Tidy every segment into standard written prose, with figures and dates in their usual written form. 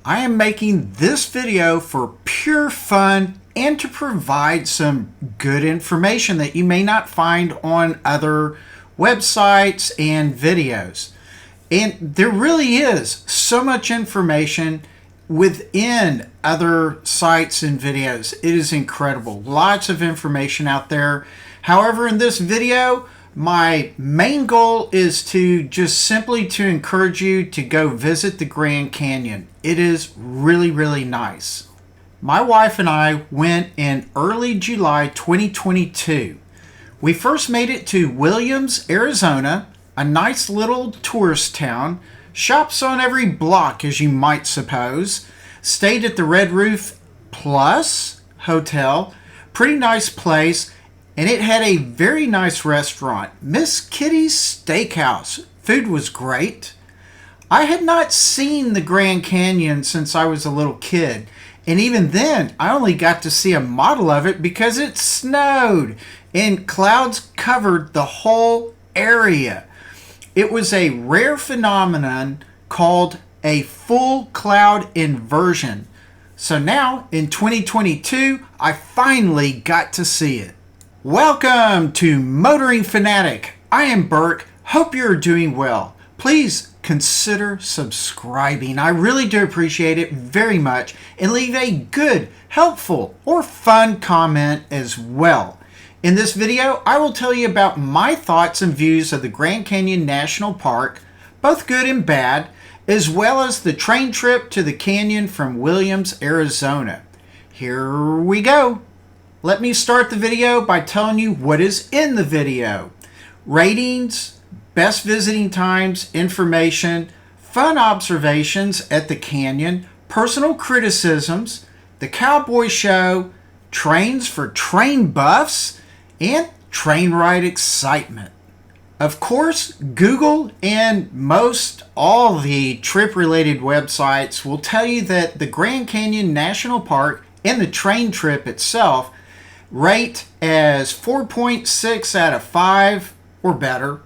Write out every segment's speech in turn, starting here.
I am making this video for pure fun and to provide some good information that you may not find on other websites and videos. And there really is so much information within other sites and videos. It is incredible. Lots of information out there. However, in this video, my main goal is to just simply to encourage you to go visit the Grand Canyon. It is really, really nice. My wife and I went in early July 2022. We first made it to Williams, Arizona, a nice little tourist town. Shops on every block, as you might suppose. Stayed at the Red Roof Plus Hotel. Pretty nice place. And it had a very nice restaurant, Miss Kitty's Steakhouse. Food was great. I had not seen the Grand Canyon since I was a little kid. And even then, I only got to see a model of it because it snowed and clouds covered the whole area. It was a rare phenomenon called a full cloud inversion. So now, in 2022, I finally got to see it. Welcome to Motoring Fanatic. I am Burke. Hope you're doing well. Please consider subscribing. I really do appreciate it very much. And leave a good, helpful, or fun comment as well. In this video, I will tell you about my thoughts and views of the Grand Canyon National Park, both good and bad, as well as the train trip to the canyon from Williams, Arizona. Here we go. Let me start the video by telling you what is in the video. Ratings, best visiting times, information, fun observations at the canyon, personal criticisms, the Cowboy Show, trains for train buffs, and train ride excitement. Of course, Google and most all the trip-related websites will tell you that the Grand Canyon National Park and the train trip itself rate as 4.6 out of 5 or better.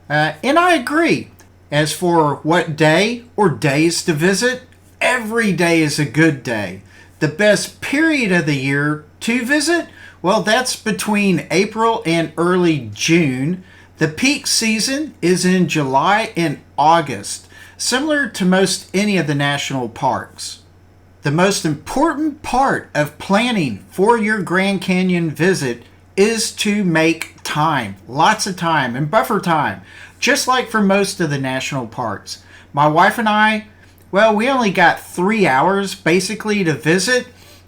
And I agree. As for what day or days to visit, every day is a good day. The best period of the year to visit, well, that's between April and early June. The peak season is in July and August, similar to most any of the national parks. The most important part of planning for your Grand Canyon visit is to make time, lots of time and buffer time, just like for most of the national parks. My wife and I, well, we only got 3 hours basically to visit.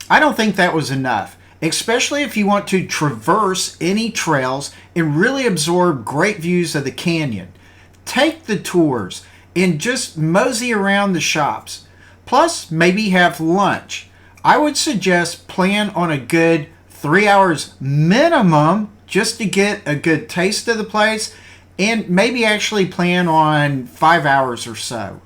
I don't think that was enough, especially if you want to traverse any trails and really absorb great views of the canyon. Take the tours and just mosey around the shops. Plus, maybe have lunch. I would suggest plan on a good 3 hours minimum just to get a good taste of the place, and maybe actually plan on 5 hours or so.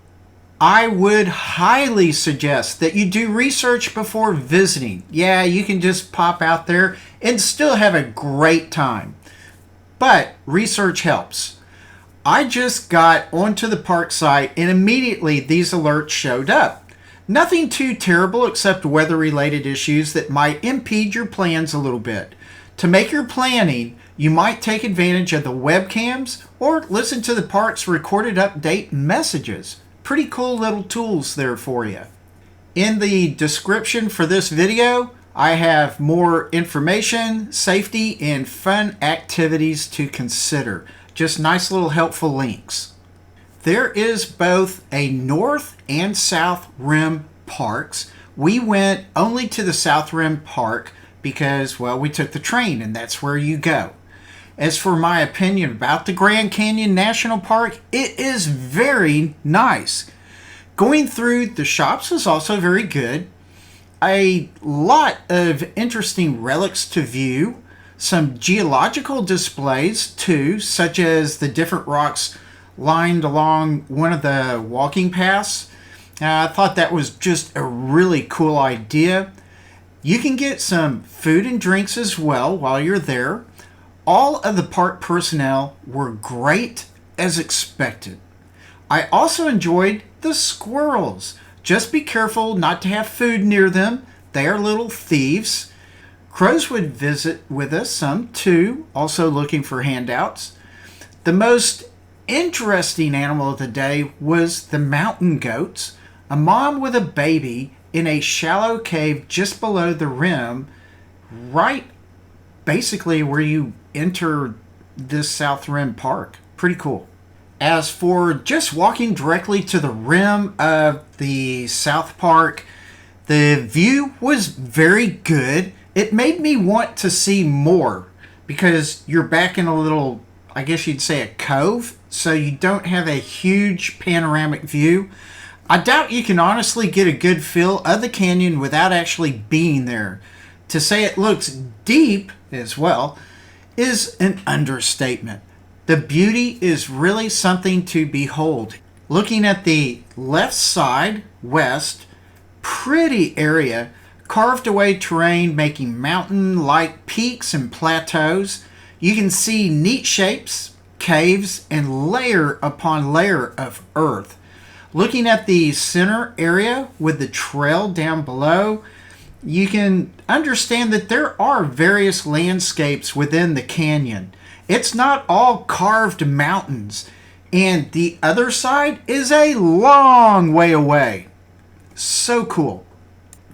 I would highly suggest that you do research before visiting. Yeah, you can just pop out there and still have a great time. But research helps. I just got onto the park site and immediately these alerts showed up. Nothing too terrible except weather-related issues that might impede your plans a little bit. To make your planning, you might take advantage of the webcams or listen to the park's recorded update messages. Pretty cool little tools there for you. In the description for this video, I have more information, safety, and fun activities to consider. Just nice little helpful links. There is both a North and South Rim parks. We went only to the South Rim Park because, well, we took the train and that's where you go. As for my opinion about the Grand Canyon National Park, it is very nice. Going through the shops was also very good. A lot of interesting relics to view. Some geological displays too, such as the different rocks lined along one of the walking paths. I thought that was just a really cool idea. You can get some food and drinks as well while you're there. All of the park personnel were great as expected. I also enjoyed the squirrels. Just be careful not to have food near them. They are little thieves. Crows would visit with us some too, also looking for handouts. The most interesting animal of the day was the mountain goats, a mom with a baby in a shallow cave just below the rim, right basically where you enter this South Rim Park. Pretty cool. As for just walking directly to the rim of the South Park, the view was very good. It made me want to see more because you're back in a little, I guess you'd say, a cove, so you don't have a huge panoramic view. I doubt you can honestly get a good feel of the canyon without actually being there. To say it looks deep as well is an understatement. The beauty is really something to behold. Looking at the left side, west, pretty area, carved away terrain making mountain-like peaks and plateaus. You can see neat shapes, caves, and layer upon layer of earth. Looking at the center area with the trail down below, you can understand that there are various landscapes within the canyon. It's not all carved mountains, and the other side is a long way away. So cool.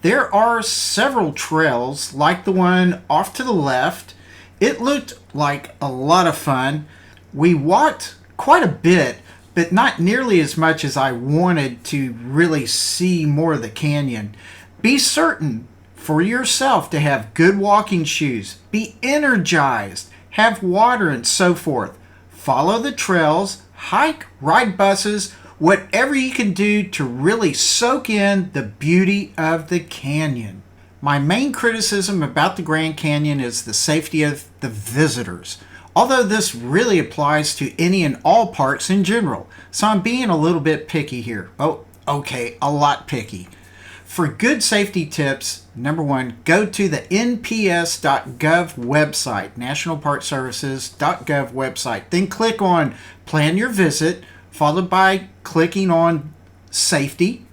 There are several trails like the one off to the left. It looked like a lot of fun. We walked quite a bit, but not nearly as much as I wanted to really see more of the canyon. Be certain for yourself to have good walking shoes. Be energized. Have water and so forth. Follow the trails, hike, ride buses, whatever you can do to really soak in the beauty of the canyon. My main criticism about the Grand Canyon is the safety of the visitors, although this really applies to any and all parks in general, so I'm being a little bit picky here. Oh, okay, a lot picky. For good safety tips, number one, go to the nps.gov website, nationalparkservices.gov website. Then click on Plan Your Visit, followed by clicking on Safety.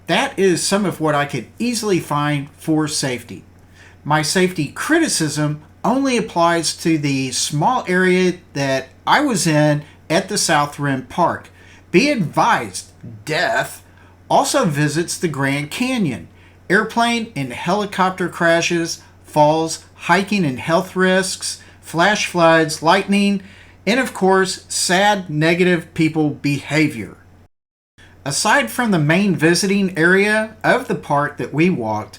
That is some of what I could easily find for safety. My safety criticism only applies to the small area that I was in at the South Rim Park. Be advised, death also visits the Grand Canyon. Airplane and helicopter crashes, falls, hiking and health risks, flash floods, lightning, and of course, sad negative people behavior. Aside from the main visiting area of the park that we walked,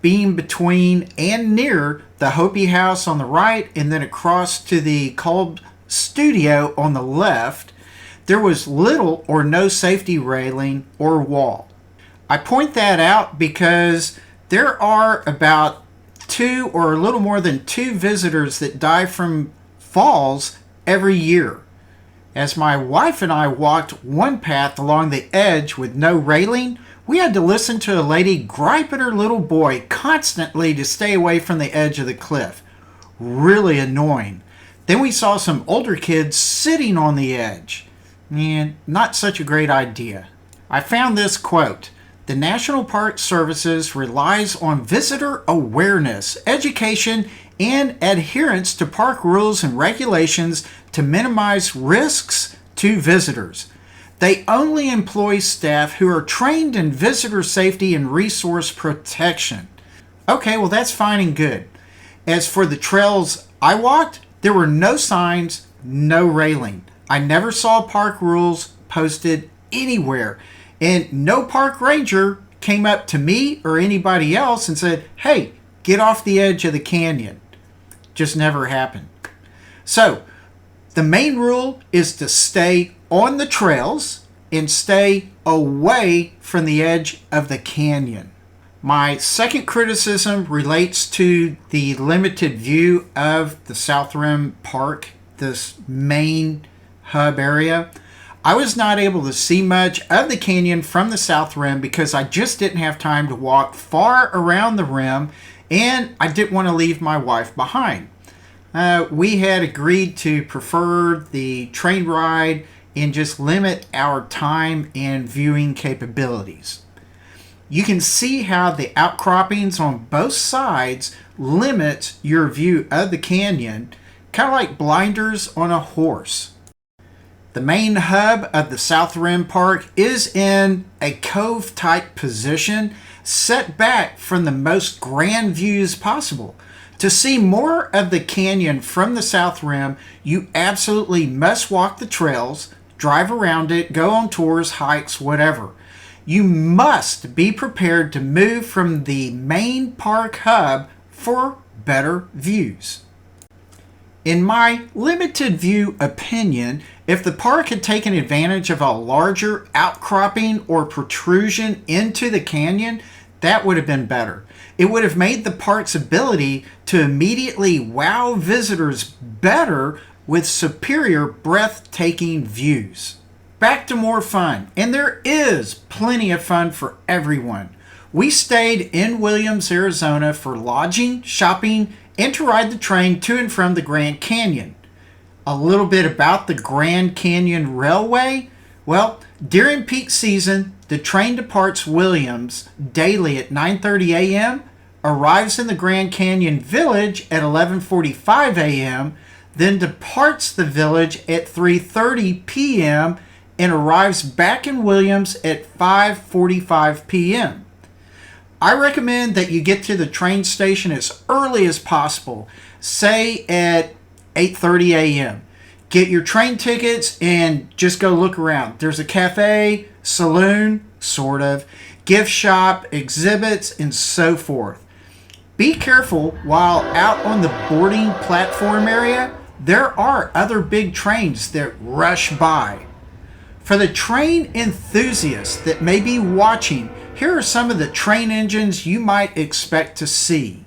being between and near the Hopi House on the right and then across to the Kolb Studio on the left, there was little or no safety railing or wall. I point that out because there are about 2 or a little more than 2 visitors that die from falls every year. As my wife and I walked one path along the edge with no railing, we had to listen to a lady gripe at her little boy constantly to stay away from the edge of the cliff. Really annoying. Then we saw some older kids sitting on the edge. And not such a great idea. I found this quote: "The National Park Services relies on visitor awareness, education, and adherence to park rules and regulations to minimize risks to visitors. They only employ staff who are trained in visitor safety and resource protection." Okay, well that's fine and good. As for the trails I walked, there were no signs, no railing. I never saw park rules posted anywhere, and no park ranger came up to me or anybody else and said, "Hey, get off the edge of the canyon." Just never happened. So, the main rule is to stay on the trails and stay away from the edge of the canyon. My second criticism relates to the limited view of the South Rim Park, this main hub area. I was not able to see much of the canyon from the South Rim because I just didn't have time to walk far around the rim, and I didn't want to leave my wife behind. We had agreed to prefer the train ride and just limit our time and viewing capabilities. You can see how the outcroppings on both sides limit your view of the canyon, kind of like blinders on a horse. The main hub of the South Rim Park is in a cove-type position, set back from the most grand views possible. To see more of the canyon from the South Rim, you absolutely must walk the trails, drive around it, go on tours, hikes, whatever. You must be prepared to move from the main park hub for better views. In my limited view opinion, if the park had taken advantage of a larger outcropping or protrusion into the canyon, that would have been better. It would have made the park's ability to immediately wow visitors better with superior breathtaking views. Back to more fun, and there is plenty of fun for everyone. We stayed in Williams, Arizona for lodging, shopping, and to ride the train to and from the Grand Canyon. A little bit about the Grand Canyon Railway. Well, during peak season, the train departs Williams daily at 9:30 a.m., arrives in the Grand Canyon Village at 11:45 a.m., then departs the village at 3:30 p.m., and arrives back in Williams at 5:45 p.m. I recommend that you get to the train station as early as possible, say at 8:30 a.m. Get your train tickets and just go look around. There's a cafe, saloon, sort of, gift shop, exhibits, and so forth. Be careful while out on the boarding platform area. There are other big trains that rush by. For the train enthusiasts that may be watching, here are some of the train engines you might expect to see.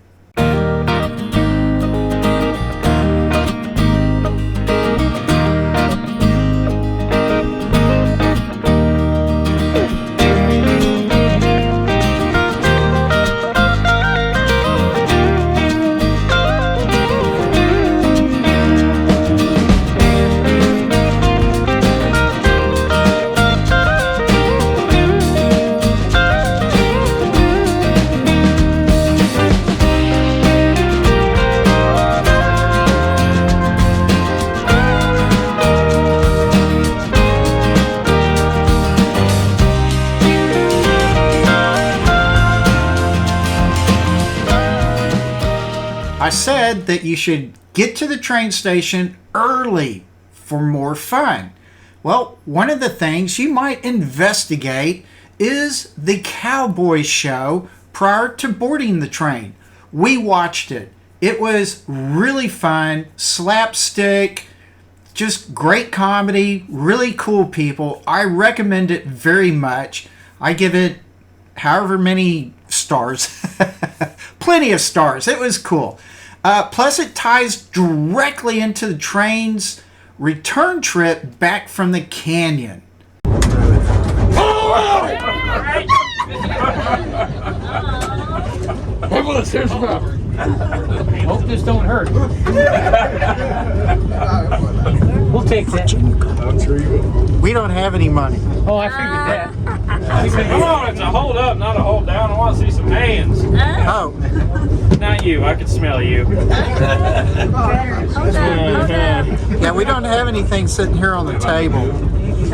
I said that you should get to the train station early for more fun. Well, one of the things you might investigate is the Cowboy Show prior to boarding the train. We watched it. It was really fun, slapstick, just great comedy, really cool people. I recommend it very much. I give it however many stars. Plenty of stars. It was cool. Plus, it ties directly into the train's return trip back from the canyon. Hope this don't hurt. We'll take that. I'm sure you will. We don't have any money. Oh, I figured that. Come on, it's a hold up, not a hold down. I want to see some hands. Oh. Not you, I can smell you. Yeah, we don't have anything sitting here on the table.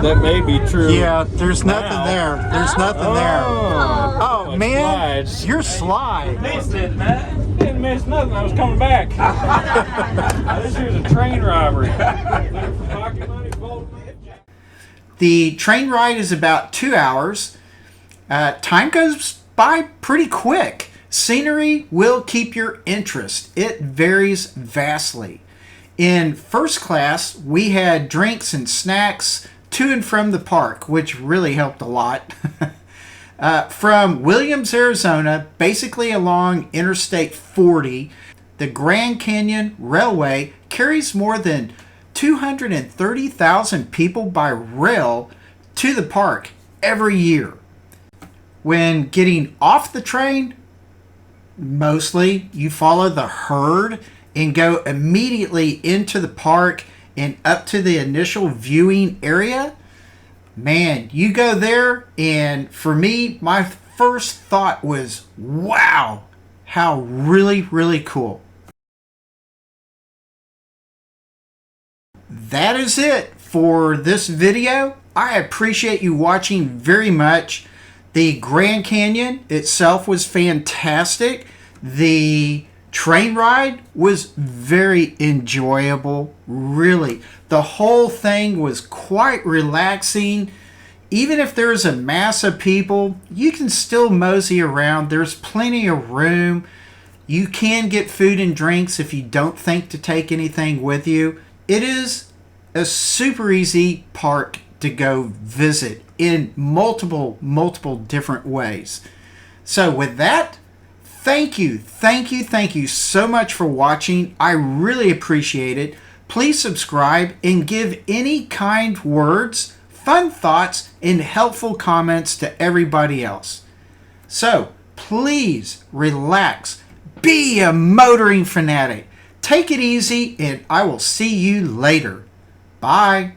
That may be true. Yeah, there's nothing there. There's nothing there. Oh, man, slides. you're sly. Missed it, man. Didn't miss nothing. I was coming back. This here's a train robbery. Pocket money, gold. The train ride is about 2 hours. Time goes by pretty quick. Scenery will keep your interest. It varies vastly. In first class, we had drinks and snacks to and from the park, which really helped a lot. From Williams, Arizona, basically along Interstate 40, the Grand Canyon Railway carries more than 230,000 people by rail to the park every year. When getting off the train, mostly you follow the herd and go immediately into the park and up to the initial viewing area. Man, you go there, and for me, my first thought was, wow, how really cool. That is it for this video. I appreciate you watching very much. The Grand Canyon itself was fantastic. The train ride was very enjoyable, really. The whole thing was quite relaxing. Even if there's a mass of people, you can still mosey around. There's plenty of room. You can get food and drinks if you don't think to take anything with you. It is a super easy park to go visit in multiple different ways. So with that, thank you so much for watching. I really appreciate it. Please subscribe and give any kind words, fun thoughts, and helpful comments to everybody else. So please relax. Be a motoring fanatic. Take it easy, and I will see you later. Bye.